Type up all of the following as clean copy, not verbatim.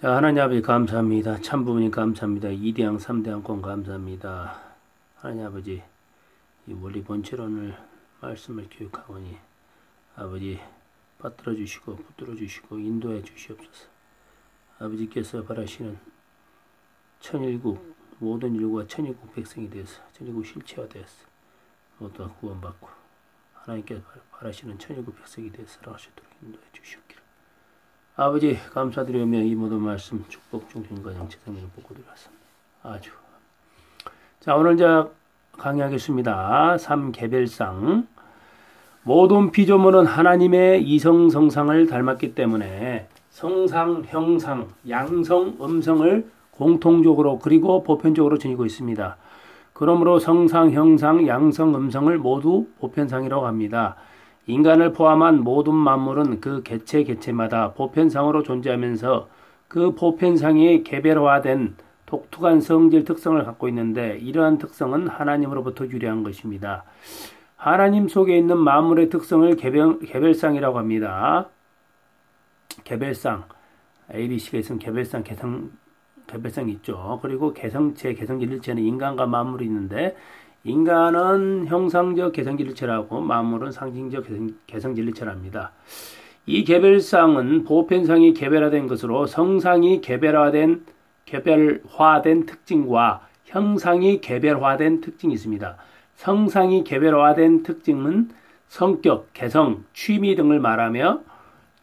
자, 하나님 아버지 감사합니다. 참부모님 감사합니다. 2대양 3대양권 감사합니다. 하나님 아버지 이 원리 본체론을 말씀을 교육하오니 아버지 받들어 주시고 붙들어 주시고 인도해 주시옵소서. 아버지께서 바라시는 천일국 모든 인류가 천일국 백성이 되어서 천일국 실체화 되어서 모두가 구원받고 하나님께서 바라시는 천일국 백성이 되어서 살아가시도록 인도해 주시옵기를. 아버지 감사드리며 이 모든 말씀 축복 중심과 영체성을 보고 드렸습니다. 아주. 자, 오늘 자 강의하겠습니다. 3개별상. 모든 피조물은 하나님의 이성성상을 닮았기 때문에 성상, 형상, 양성, 음성을 공통적으로 그리고 보편적으로 지니고 있습니다. 그러므로 성상, 형상, 양성, 음성을 모두 보편상이라고 합니다. 인간을 포함한 모든 만물은 그 개체마다 보편상으로 존재하면서 그 보편상이 개별화된 독특한 성질 특성을 갖고 있는데 이러한 특성은 하나님으로부터 유래한 것입니다. 하나님 속에 있는 만물의 특성을 개별상이라고 합니다. 개별상, ABC가 있으면 개별상, 개별상이 있죠. 그리고 개성체, 개성질일체는 인간과 만물이 있는데 인간은 형상적 개성질일체라고 만물은 상징적 개성질일체랍니다. 이 개별상은 보편상이 개별화된 것으로 성상이 개별화된 특징과 형상이 개별화된 특징이 있습니다. 성상이 개별화된 특징은 성격, 개성, 취미 등을 말하며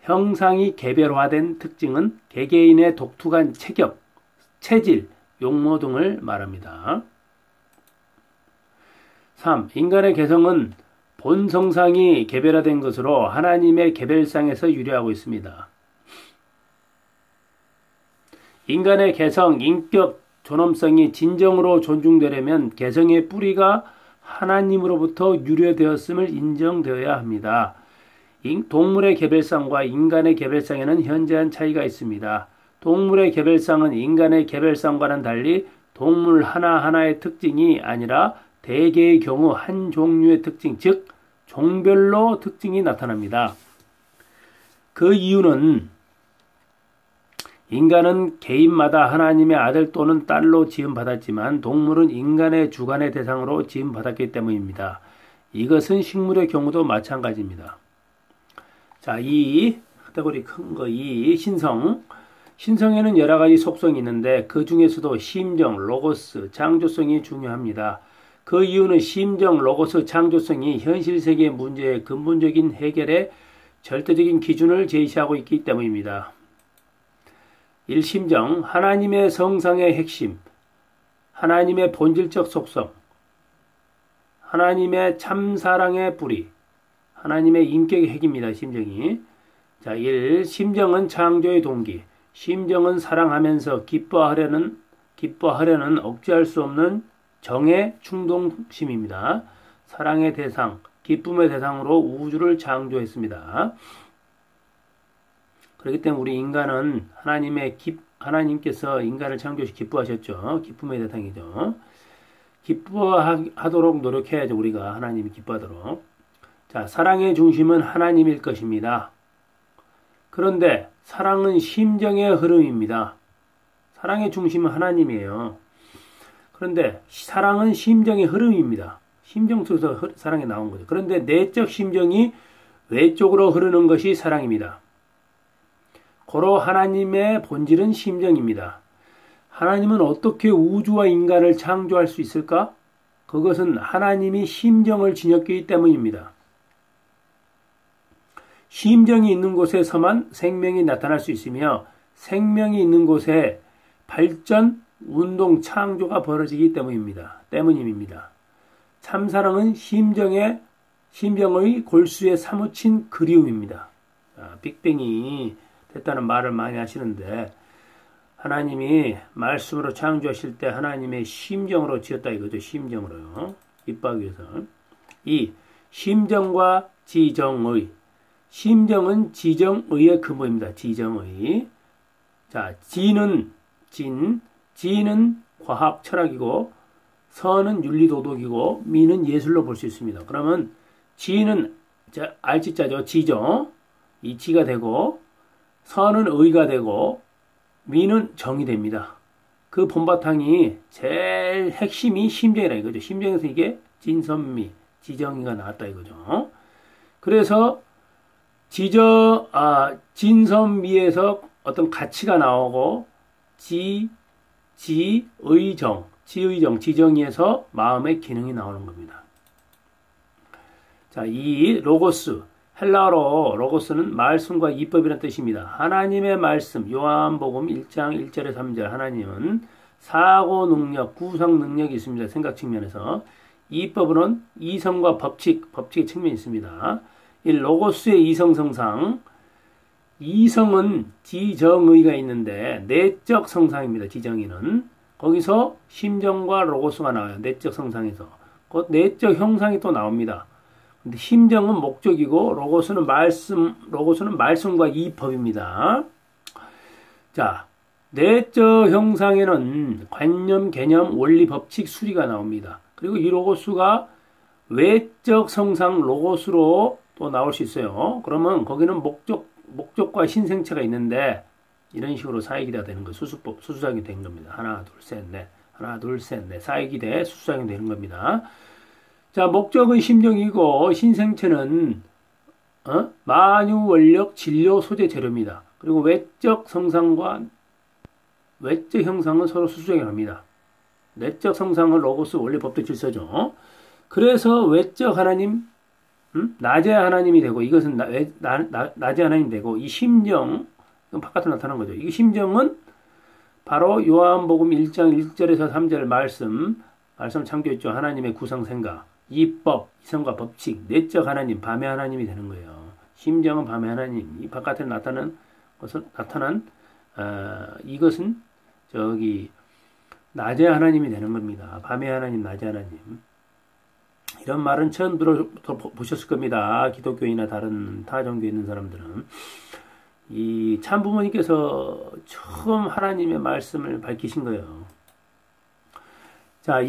형상이 개별화된 특징은 개개인의 독특한 체격, 체질, 용모 등을 말합니다. 3. 인간의 개성은 본성상이 개별화된 것으로 하나님의 개별상에서 유래하고 있습니다. 인간의 개성, 인격, 존엄성이 진정으로 존중되려면 개성의 뿌리가 하나님으로부터 유래되었음을 인정되어야 합니다. 동물의 개별상과 인간의 개별상에는 현저한 차이가 있습니다. 동물의 개별상은 인간의 개별상과는 달리 동물 하나하나의 특징이 아니라 대개의 경우 한 종류의 특징, 즉 종별로 특징이 나타납니다. 그 이유는 인간은 개인마다 하나님의 아들 또는 딸로 지음받았지만 동물은 인간의 주관의 대상으로 지음받았기 때문입니다. 이것은 식물의 경우도 마찬가지입니다. 자, 이 카테고리 큰 거, 이 신성. 신성에는 여러 가지 속성이 있는데 그 중에서도 심정, 로고스, 창조성이 중요합니다. 그 이유는 심정, 로고스, 창조성이 현실 세계의 문제의 근본적인 해결에 절대적인 기준을 제시하고 있기 때문입니다. 1. 심정, 하나님의 성상의 핵심, 하나님의 본질적 속성, 하나님의 참사랑의 뿌리, 하나님의 인격의 핵입니다. 심정이. 자, 1. 심정은 창조의 동기, 심정은 사랑하면서 기뻐하려는 억제할 수 없는 정의 충동심입니다. 사랑의 대상, 기쁨의 대상으로 우주를 창조했습니다. 그렇기 때문에 우리 인간은 하나님께서 인간을 창조시 기뻐하셨죠. 기쁨의 대상이죠. 기뻐하도록 노력해야죠. 우리가 하나님이 기뻐하도록. 자, 사랑의 중심은 하나님일 것입니다. 그런데 사랑은 심정의 흐름입니다. 사랑의 중심은 하나님이에요. 그런데 사랑은 심정의 흐름입니다. 심정 속에서 사랑이 나온 거죠. 그런데 내적 심정이 외적으로 흐르는 것이 사랑입니다. 고로 하나님의 본질은 심정입니다. 하나님은 어떻게 우주와 인간을 창조할 수 있을까? 그것은 하나님이 심정을 지녔기 때문입니다. 심정이 있는 곳에서만 생명이 나타날 수 있으며 생명이 있는 곳에 발전, 운동, 창조가 벌어지기 때문입니다. 참사랑은 심정의 골수에 사무친 그리움입니다. 빅뱅이 됐다는 말을 많이 하시는데 하나님이 말씀으로 창조하실 때 하나님의 심정으로 지었다 이거죠. 심정으로요. 이뻐하기 위해서. 2. 심정과 지정의. 심정은 지정의의 근본입니다. 지정의. 자, 지는 과학, 철학이고 서는 윤리, 도덕이고 미는 예술로 볼 수 있습니다. 그러면 지는 알지자죠. 지죠. 이 지가 되고 서는 의가 되고 미는 정이 됩니다. 그 본바탕이 제일 핵심이 심정이라 이거죠. 심정에서 이게 진선미, 지정이가 나왔다 이거죠. 그래서 진선미에서 어떤 가치가 나오고 지정이에서 마음의 기능이 나오는 겁니다. 자, 이 로고스, 헬라어로 로고스는 말씀과 이법이라는 뜻입니다. 하나님의 말씀, 요한복음 1장 1절에 3절 하나님은 사고 능력, 구상 능력이 있습니다. 생각 측면에서. 이법으로는 이성과 법칙의 측면이 있습니다. 이 로고스의 이성성상, 이성은 지정의가 있는데 내적 성상입니다. 지정의는. 거기서 심정과 로고스가 나와요. 내적 성상에서. 그 내적 형상이 또 나옵니다. 근데 심정은 목적이고 로고스는 말씀과 이법입니다. 자, 내적 형상에는 관념, 개념, 원리, 법칙, 수리가 나옵니다. 그리고 이 로고스가 외적 성상 로고스로 또 나올 수 있어요. 그러면 거기는 목적과 신생체가 있는데 이런 식으로 사이기대가 되는 거예요. 수수작용이 되는 겁니다. 하나, 둘, 셋, 넷. 사이기대 수수작용이 되는 겁니다. 자, 목적은 심정이고 신생체는 만유, 원력, 진료, 소재, 재료입니다. 그리고 외적 성상과 외적 형상은 서로 수수작용합니다. 내적 성상은 로고스, 원리, 법도 질서죠. 그래서 외적 하나님, 낮의 하나님이 되고 이것은 낮의 하나님이 되고 이 심정, 바깥으로 나타난 거죠. 이 심정은 바로 요한복음 1장 1절에서 3절 말씀 창조했죠. 하나님의 구성 생각, 이법, 이성과 법칙, 내적 하나님, 밤의 하나님이 되는 거예요. 심정은 밤의 하나님, 이 바깥에 나타난 이것은 낮의 하나님이 되는 겁니다. 밤의 하나님, 낮의 하나님. 이런 말은 처음 들어보셨을 겁니다. 기독교인이나 다른 타 종교에 있는 사람들은. 이 참부모님께서 처음 하나님의 말씀을 밝히신 거예요. 자,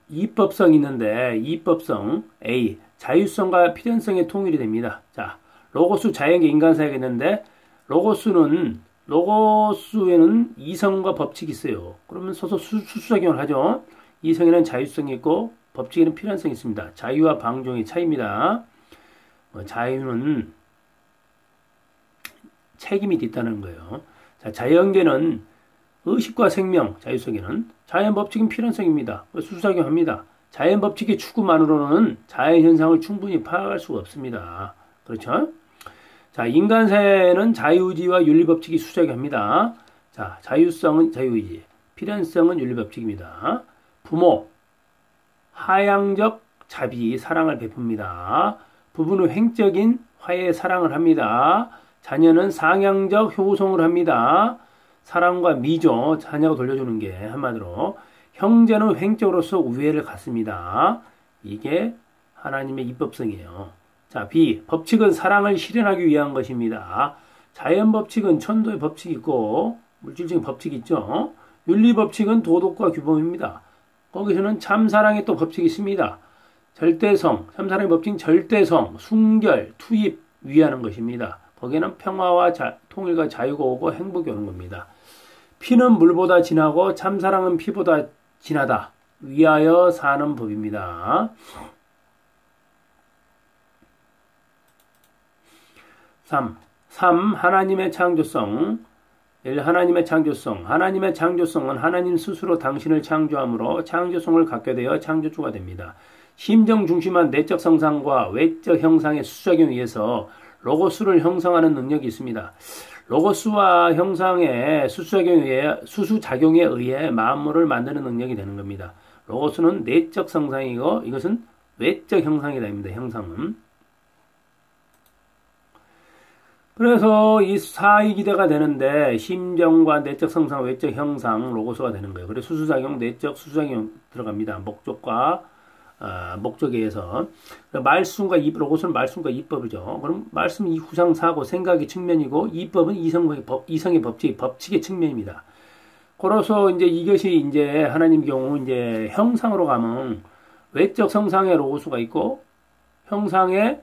이법성이 있는데, 이법성, A, 자유성과 필연성의 통일이 됩니다. 자, 로고스 자연계 인간사회가 있는데, 로고스에는 이성과 법칙이 있어요. 그러면 서서 수수작용을 하죠. 이성에는 자유성이 있고, 법칙에는 필연성이 있습니다. 자유와 방종의 차이입니다. 자유는 책임이 있다는 거예요. 자, 자연계는 의식과 생명, 자유성에는 자연 법칙은 필연성입니다. 수수작용합니다. 자연 법칙의 추구만으로는 자연 현상을 충분히 파악할 수가 없습니다. 그렇죠? 자, 인간사회에는 자유의지와 윤리법칙이 수작용합니다. 자, 자유성은 자유의지, 필연성은 윤리법칙입니다. 부모, 하향적 자비, 사랑을 베풉니다. 부부는 횡적인 화해, 사랑을 합니다. 자녀는 상향적 효성을 합니다. 사랑과 미죠. 자녀가 돌려주는 게 한마디로. 형제는 횡적으로서 우애를 갖습니다. 이게 하나님의 입법성이에요. 자, B. 법칙은 사랑을 실현하기 위한 것입니다. 자연 법칙은 천도의 법칙이 있고 물질적인 법칙이 있죠. 윤리 법칙은 도덕과 규범입니다. 거기서는 참사랑의 또 법칙이 있습니다. 절대성, 참사랑의 법칙은 절대성, 순결, 투입, 위하는 것입니다. 거기에는 평화와 통일과 자유가 오고 행복이 오는 겁니다. 피는 물보다 진하고 참사랑은 피보다 진하다. 위하여 사는 법입니다. 3. 하나님의 창조성. 하나님의 창조성은 하나님 스스로 당신을 창조함으로 창조성을 갖게 되어 창조주가 됩니다. 심정 중심한 내적 성상과 외적 형상의 수작용에 의해서 로고스를 형성하는 능력이 있습니다. 로고스와 형상의 수수작용에 의해 만물을 만드는 능력이 되는 겁니다. 로고스는 내적 성상이고 이것은 외적 형상이다. 형상은. 그래서 이 사이기대가 되는데 심정과 내적 성상, 외적 형상, 로고스가 되는 거예요. 그래서 수수작용, 내적 수수작용 들어갑니다. 목적에 의해서. 로고스는 말씀과 이법이죠. 그럼 말씀은 이 후상, 사고, 생각의 측면이고 이법은 이성의 법칙의 측면입니다. 그래서 이것이 하나님 경우 형상으로 가면 외적 성상의 로고스가 있고 형상의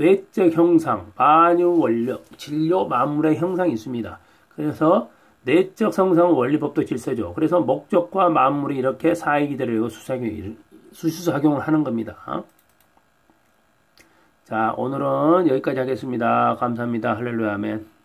외적 형상, 만유, 원력, 진료, 만물의 형상이 있습니다. 그래서 내적 성성은 원리법도 질서죠. 그래서 목적과 만물이 이렇게 사이기대로 수수작용을 하는 겁니다. 자, 오늘은 여기까지 하겠습니다. 감사합니다. 할렐루야 아멘.